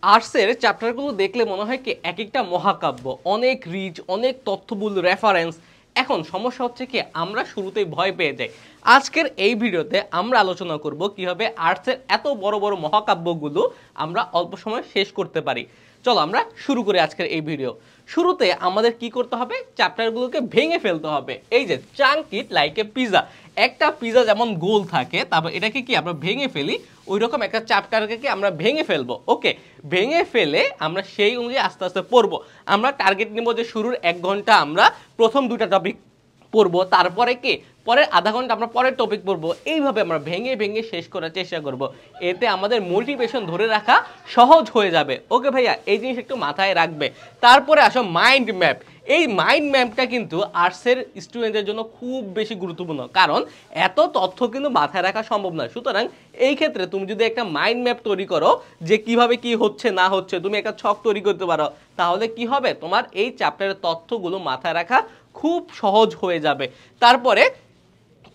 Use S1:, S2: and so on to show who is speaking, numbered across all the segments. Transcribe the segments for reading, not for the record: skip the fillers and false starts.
S1: আর্টসের চ্যাপ্টারগুলো দেখলে মনে হয় কি এক একটা মহাকাব্য, অনেক রিচ, অনেক তথ্যবহুল রেফারেন্স। এখন সমস্যা হচ্ছে কি আমরা শুরুতেই ভয় পেয়ে যাই। আজকের এই ভিডিওতে আমরা আলোচনা করব কিভাবে আর্টসের এত বড় বড় মহাকাব্যগুলো আমরা অল্প সময় শেষ করতে পারি। চলো আমরা শুরু করি আজকের এই ভিডিও। শুরুতে আমাদের কি করতে হবে, চ্যাপ্টারগুলোকে ভেঙে ফেলতে হবে। এই যে chunk it like a pizza, একটা পিজা যেমন গোল থাকে, তারপর এটাকে কি আমরা ভেঙে ফেলি, ওই রকম একটা চ্যাপ্টারকে কি আমরা ভেঙে ফেলবো। ওকে, ভেঙে ফেলে আমরা সেই অনুযায়ী আস্তে আস্তে পড়বো। আমরা টার্গেট নিব যে শুরুর 1 ঘন্টা আমরা প্রথম 2টা টপিক পড়বো, তারপরে কি পরের আধা ঘন্টা আমরা পরের টপিক পড়বো। এইভাবে আমরা ভেঙে ভেঙে শেষ করার চেষ্টা করব। এতে আমাদের মোটিভেশন ধরে রাখা সহজ হয়ে যাবে। ওকে ভাইয়া, এই জিনিস একটু মাথায় রাখবে। তারপরে আসো মাইন্ড ম্যাপ। এই মাইন্ড ম্যাপটা কিন্তু আর্টসের স্টুডেন্টদের জন্য খুব বেশি গুরুত্বপূর্ণ, কারণ এত তথ্য কিন্তু মাথায় রাখা সম্ভব না। সুতরাং এই ক্ষেত্রে তুমি যদি একটা মাইন্ড ম্যাপ তৈরি করো যে কিভাবে কি হচ্ছে না হচ্ছে, তুমি একটা ছক তৈরি করতে পারো, তাহলে কি হবে, তোমার এই চ্যাপ্টারের তথ্যগুলো মাথায় রাখা খুব সহজ হয়ে যাবে। তারপরে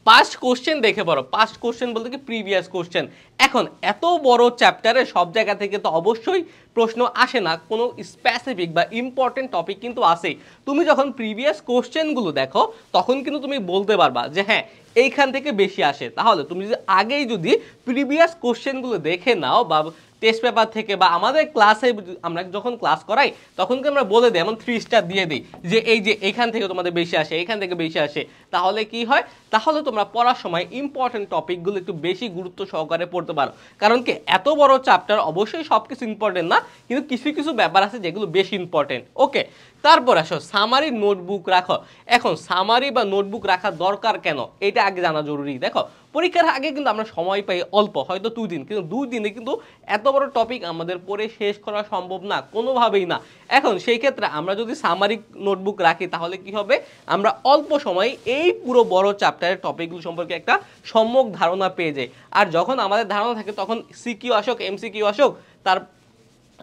S1: পাস্ট কোশ্চেন দেখে পড়ো। পাস্ট কোশ্চেন বলতে কি প্রিভিয়াস কোশ্চেন। এখন এত বড় চ্যাপ্টারে সব জায়গা থেকে তো অবশ্যই প্রশ্ন আসে না, কোনো স্পেসিফিক বা ইম্পর্টেন্ট টপিক কিন্তু আসেই। তুমি যখন প্রিভিয়াস কোশ্চেনগুলো দেখো তখন কিন্তু তুমি বলতে পারবা যে হ্যাঁ এইখান থেকে বেশি আসে। তাহলে তুমি যদি আগেই যদি প্রিভিয়াস কোশ্চেনগুলো দেখে নাও বা টেস্ট পেপার থেকে বা আমাদের ক্লাসে আমরা যখন ক্লাস করাই তখন কি আমরা বলে দিই, এমন 3 স্টার দিয়ে দিই যে এই যে এইখান থেকে তোমাদের বেশি আসে, এইখান থেকে বেশি আসে। তাহলে কি হয়, তাহলে তোমরা পড়ার সময় ইম্পর্টেন্ট টপিকগুলো একটু বেশি গুরুত্ব সহকারে পড়তে পারো। কারণ কি এত বড় চ্যাপ্টার, অবশ্যই সব কিছু ইম্পর্টেন্ট না, কিন্তু কিছু কিছু ব্যাপার আছে যেগুলো বেশি ইম্পর্টেন্ট। ওকে, তারপর আসো সামারি নোটবুক রাখো। এখন সামারি বা নোটবুক রাখার দরকার কেন, এটা আগে জানা জরুরি। দেখো পরীক্ষার আগে কিন্তু আমরা সময় পাই অল্প, হয়তো 2 দিন, কিন্তু 2 দিনে কিন্তু এত বড় টপিক আমাদের পড়ে শেষ করা সম্ভব না, কোনোভাবেই না। এখন সেই ক্ষেত্রে আমরা যদি সামারি নোটবুক রাখি তাহলে কি হবে, আমরা অল্প সময়ে এই পুরো বড় চ্যাপ্টারের টপিকগুলো সম্পর্কে একটা সম্যক ধারণা পেয়ে যাই। আর যখন আমাদের ধারণা থাকে তখন সিকিউ আসুক এমসিকিউ আসুক, তার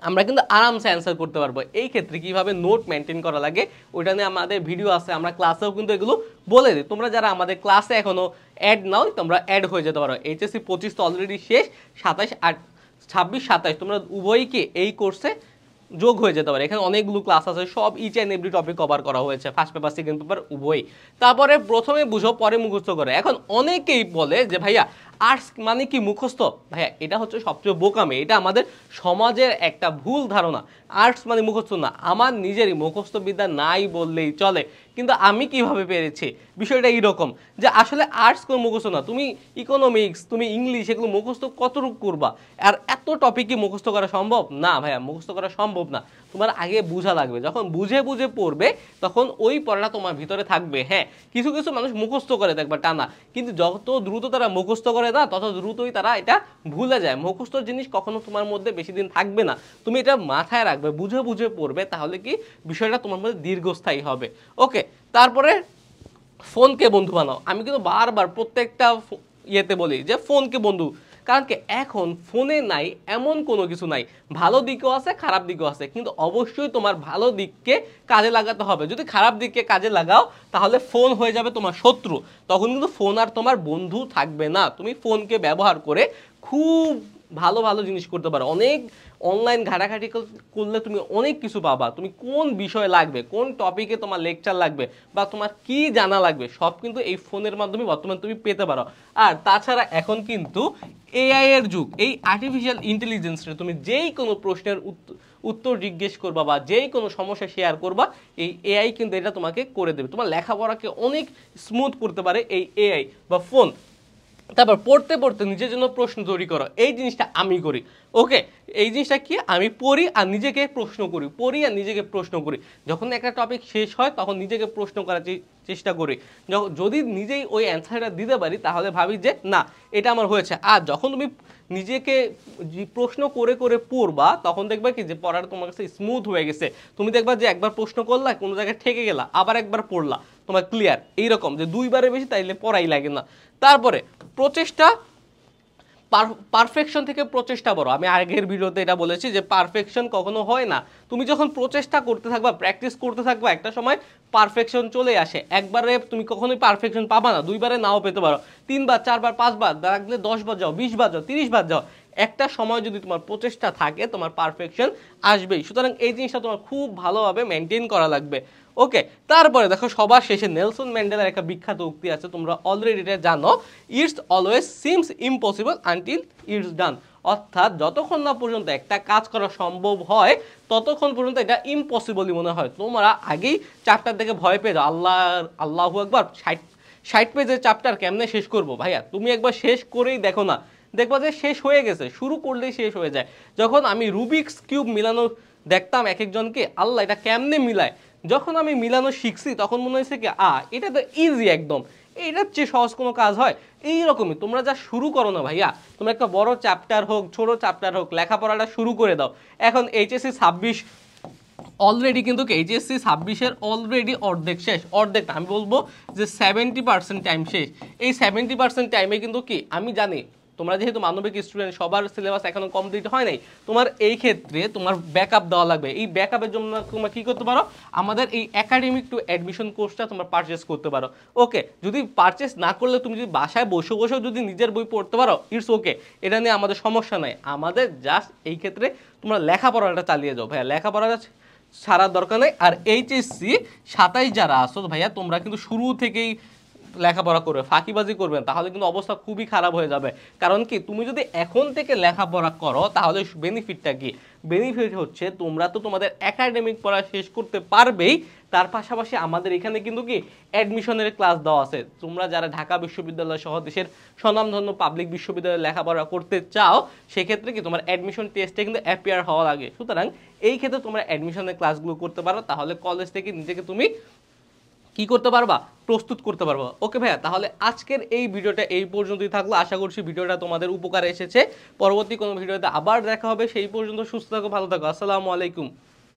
S1: আমরা কিন্তু আরামসে অ্যান্সার করতে পারবো। এই ক্ষেত্রে কিভাবে নোট মেনটেন করা লাগে ওইটা নিয়ে আমাদের ভিডিও আছে, আমরা ক্লাসেও কিন্তু এগুলো বলে দিই। তোমরা যারা আমাদের ক্লাসে এখনো অ্যাড নাও, তোমরা অ্যাড হয়ে যেতে পারো। এইচএসসি 25 তো অলরেডি শেষ, 27 আর 26 27 তোমরা উভয়কে এই কোর্সে যোগ হয়ে যেতে পারে। এখানে অনেকগুলো ক্লাস আছে, সব each and every topic cover করা হয়েছে, ফার্স্ট পেপার সেকেন্ড পেপার উভয়ই। তারপরে প্রথমে বুঝো পরে মুখস্থ করে। এখন অনেকেই বলে যে ভাইয়া আর্টস মানে কি মুখস্থ। ভাইয়া এটা হচ্ছে সবচেয়ে বোকামি, এটা আমাদের সমাজের একটা ভুল ধারণা। আর্টস মানে মুখস্থ না, আমার নিজেরই মুখস্থ বিদ্যা নাই বললেই চলে। কিন্তু আমি কিভাবে পেরেছি, বিষয়টা এইরকম যে আসলে আর্টস কোনো মুখস্থ না। তুমি ইকোনমিক্স, তুমি ইংলিশ, এগুলো মুখস্থ কতটুকু করবা? আর এত টপিক কি মুখস্থ করা সম্ভব? না ভাইয়া, মুখস্থ করা সম্ভব না। তোমার আগে বোঝা লাগবে, যখন বুঝে বুঝে পড়বে তখন ওই পড়াটা তোমার ভিতরে থাকবে। হ্যাঁ, কিছু কিছু মানুষ মুখস্থ করে দেখবা টানা, কিন্তু যত দ্রুত তারা মুখস্থ করে না তত দ্রুতই তারা এটা ভুলে যায়। মুখস্থর জিনিস কখনো তোমার মধ্যে বেশি দিন থাকবে না, তুমি এটা মাথায় রাখবে, বুঝে বুঝে পড়বে, তাহলে কি বিষয়টা তোমার মধ্যে দীর্ঘস্থায়ী হবে। ওকে, তারপরে ফোনকে বন্ধু বানাও। আমি কিন্তু বারবার প্রত্যেকটা ইয়েতে বলি যে ফোনকে বন্ধু, কারণ কি এখন ফোনে নাই এমন কোনো কিছু নাই। ভালো দিকও আছে, খারাপ দিকও আছে, কিন্তু অবশ্যই তোমার ভালো দিককে কাজে লাগাতে হবে। যদি খারাপ দিককে কাজে লাগাও তাহলে ফোন হয়ে যাবে তোমার শত্রু, তখন কিন্তু ফোন আর তোমার বন্ধু থাকবে না। তুমি ফোনকে ব্যবহার করে খুব ভালো ভালো জিনিস করতে পারো। অনেক অনলাইন ঘাটাঘাটি করলে তুমি অনেক কিছু পাবা। তুমি কোন বিষয় লাগবে, কোন টপিকে তোমার লেকচার লাগবে বা তোমার কি জানা লাগবে, সব কিন্তু এই ফোনের মাধ্যমে বর্তমানে তুমি পেতে পারো। আর তাছাড়া এখন কিন্তু এআই এর যুগ, এই আর্টিফিশিয়াল ইন্টেলিজেন্সে তুমি যেই কোনো প্রশ্নের উত্তর জিজ্ঞেস করবা বা যেই কোনো সমস্যা শেয়ার করবা, এই এআই কিন্তু এটা তোমাকে করে দেবে। তোমার লেখাপড়াকে অনেক স্মুথ করতে পারে এই এআই বা ফোন। তারপর পড়তে পড়তে নিজের জন্য প্রশ্ন তৈরি করো, এই জিনিসটা আমি করি। ওকে, এই জিনিসটা কি, আমি পড়ি আর নিজেকে প্রশ্ন করি, পড়ি আর নিজেকে প্রশ্ন করি। যখন একটা টপিক শেষ হয় তখন নিজেকে প্রশ্ন করার চেষ্টা করি। যদি নিজেই ওই অ্যান্সারটা দিতে পারি তাহলে ভাবি যে না এটা আমার হয়েছে। আর যখন তুমি নিজেকে প্রশ্ন করে করে পড়বা তখন দেখবা কি যে পড়াটা তোমার কাছে স্মুথ হয়ে গেছে। তুমি দেখবা যে একবার প্রশ্ন করলা, কোনো জায়গায় ঠেকে গেলা, আবার একবার পড়লা, তোমার ক্লিয়ার। এইরকম যে 2বারের বেশি তাইলে পড়াই লাগে না। তারপরে প্রচেষ্টা, পারফেকশন থেকে প্রচেষ্টা বড়। আমি আগের ভিডিওতে এটা বলেছি যে পারফেকশন কখনো হয় না। তুমি যখন প্রচেষ্টা করতে থাকবা, প্র্যাকটিস করতে থাকবা, একটা সময় পারফেকশন চলে আসে। একবারে তুমি কখনোই পারফেকশন পাবা না, 2বারে নাও পেতে পারো, 3বার 4বার 5বার লাগলে 10বার যাও, 20বার যাও, 30বার যাও, একটা সময় যদি তোমার প্রচেষ্টা থাকে তোমার পারফেকশন আসবেই। সুতরাং এই জিনিসটা তোমার খুব ভালোভাবে মেনটেন করা লাগবে। ওকে, তারপরে দেখো সবার শেষে নেলসন ম্যান্ডেলার একটা বিখ্যাত উক্তি আছে, তোমরা অলরেডি এটা জানো, it's always seems impossible until it's ডান। অর্থাৎ যতক্ষণ না পর্যন্ত একটা কাজ করা সম্ভব হয় ততক্ষণ পর্যন্ত এটা ইম্পসিবলই মনে হয়। তোমরা আগেই চ্যাপ্টার দেখে ভয় পেয়ে যাও, আল্লাহু আকবার 60 পেজের চ্যাপ্টার কেমনে শেষ করবো। ভাইয়া তুমি একবার শেষ করেই দেখো না, দেখবা যে শেষ হয়ে গেছে, শুরু করলেই শেষ হয়ে যায়। যখন আমি রুবিক্স কিউব মিলানো দেখতাম এক একজনকে, আল্লাহ এটা কেমনে মিলায়, যখন আমি মিলানো শিখছি তখন মনে হয়েছে কি এটা তো ইজি একদম, এটার চেয়ে সহজ কোনো কাজ হয়। এইরকমই তোমরা যা শুরু করো না ভাইয়া, তোমরা একটা বড় চ্যাপ্টার হোক ছোট চ্যাপ্টার হোক লেখাপড়াটা শুরু করে দাও। এখন এইচএসসি 26 অলরেডি কিন্তু এইচএসসি 26-এর অলরেডি অর্ধেক শেষ, অর্ধেক আমি বলবো যে 70% টাইম শেষ। এই 70% টাইমে কিন্তু কি আমি জানি তোমরা যেহেতু মানবিক স্টুডেন্ট সবার সিলেবাস এখনো কমপ্লিট হয় নাই, তোমার এই ক্ষেত্রে তোমার ব্যাকআপ দেওয়া লাগবে। এই ব্যাকআপের জন্য তোমরা কি করতে পারো, আমাদের এই একাডেমিক টু অ্যাডমিশন কোর্সটা তোমরা পারচেস করতে পারো। ওকে, যদি পারচেস না করলে তুমি যদি বাসায় বসে বসেও যদি নিজের বই পড়তে পারো ইটস ওকে, এটা নিয়ে আমাদের সমস্যা নাই। আমাদের জাস্ট এই ক্ষেত্রে তোমরা লেখাপড়াটা চালিয়ে যাও ভাইয়া, লেখাপড়াটা ছাড়ার দরকার নেই। আর এইচএসসি 27 যারা আসো ভাইয়া, তোমরা কিন্তু শুরু থেকেই লেখাপড়া করবে, ফাঁকিবাজি করবেন, তাহলে কিন্তু অবস্থা খুবই খারাপ হয়ে যাবে। কারণ কি তুমি যদি এখন থেকে লেখাপড়া করো তাহলে বেনিফিটটা কি, বেনিফিট হচ্ছে তোমরা তো তোমাদের একাডেমিক পড়া শেষ করতে পারবেই, তার পাশাপাশি আমাদের এখানে কিন্তু কি অ্যাডমিশনের ক্লাস দেওয়া আছে। তোমরা যারা ঢাকা বিশ্ববিদ্যালয় সহ দেশের স্বনামধন্য পাবলিক বিশ্ববিদ্যালয়ে লেখাপড়া করতে চাও সেক্ষেত্রে কি তোমার অ্যাডমিশন টেস্টে কিন্তু অ্যাপিয়ার হওয়া লাগে। সুতরাং এই ক্ষেত্রে তোমরা অ্যাডমিশনের ক্লাসগুলো করতে পারো, তাহলে কলেজ থেকে নিজেকে তুমি কি করতে পারবা, প্রস্তুত করতে পারবা। ওকে ভাইয়া, তাহলে আজকের এই ভিডিওটা এই পর্যন্তই থাকলো। আশা করছি ভিডিওটা তোমাদের উপকারে এসেছে। পরবর্তী কোনো ভিডিওতে আবার দেখা হবে, সেই পর্যন্ত সুস্থ থাকো, ভালো থাকো, আসসালামু আলাইকুম।